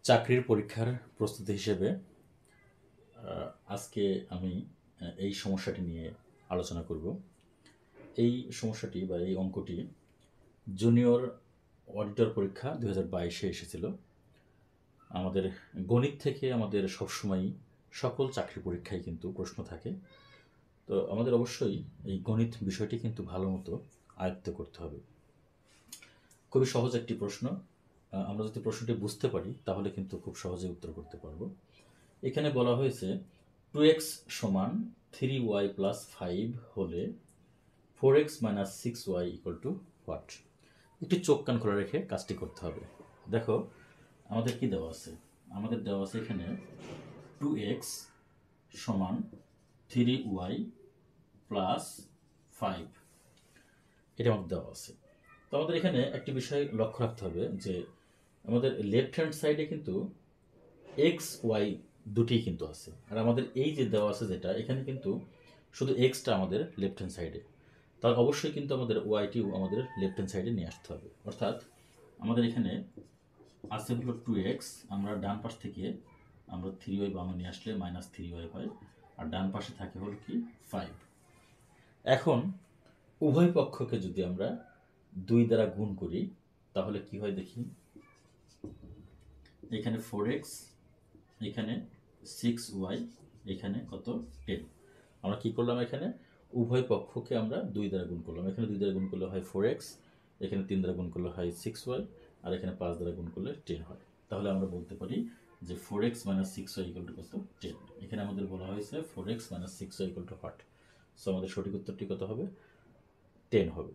চাকরির পরীক্ষার প্রস্তুতি হিসেবে আজকে আমি এই সমস্যাটি নিয়ে আলোচনা করব। এই সমস্যাটি বা এই অঙ্কটি জুনিয়র অডিটর পরীক্ষা 2022-এ এসেছিল। আমাদের গণিত থেকে আমাদের সবসময়ই সকল চাকরি পরীক্ষায় কিন্তু প্রশ্ন থাকে। তো আমাদের অবশ্যই এই গণিত বিষয়টি কিন্তু ভালো মতো আয়ত্ত করতে হবে। খুবই সহজ একটি প্রশ্ন। আমরা যদি প্রশ্নটি বুঝতে পারি তাহলে কিন্তু খুব সহজে উত্তর করতে পারবো। এখানে বলা হয়েছে 2x সমান 3y প্লাস 5 হলে 4x minus 6y equal to what. একটু চোখ কান খোলা রেখে কাজটি করতে হবে। দেখো আমাদের কি দেওয়া আছে, আমাদের দেওয়া আছে এখানে 2x সমান 3y প্লাস 5, এটা আমাদের দেওয়া আছে। তো আমাদের এখানে একটি বিষয় লক্ষ্য রাখতে হবে যে আমাদের লেফট হ্যান্ড সাইডে কিন্তু এক্স ওয়াই দুটি কিন্তু আছে, আর আমাদের এই যে দেওয়া আছে যেটা এখানে কিন্তু শুধু এক্সটা আমাদের লেফট হ্যান্ড সাইডে, তার অবশ্যই কিন্তু আমাদের ওয়াইটিও আমাদের লেফট হ্যান্ড সাইডে নিয়ে আসতে হবে। অর্থাৎ আমাদের এখানে আছে হলো 2x, আমরা ডান পাশ থেকে আমরা 3y বামে নিয়ে আসলে মাইনাস 3y হয়, আর ডান পাশে থাকে হলো কি 5। এখন উভয় পক্ষকে যদি আমরা 2 দ্বারা গুণ করি তাহলে কি হয় দেখি। এখানে 4x, এখানে 6y, এখানে কত 10। আমরা কি করলাম, এখানে উভয় পক্ষকে আমরা 2 দ্বারা গুণ করলাম। এখানে 2 দ্বারা গুণ করলে হয় 4x, এখানে 3 দ্বারা গুণ করলে হয় 6y, আর এখানে 5 দ্বারা গুণ করলে 10 হয়। তাহলে আমরা বলতে পারি যে 4x minus 6y equal to কত 10। এখানে আমাদের বলা হয়েছে 4x minus 6y equal to what. So আমাদের সঠিক উত্তরটি কত হবে, 10 হবে।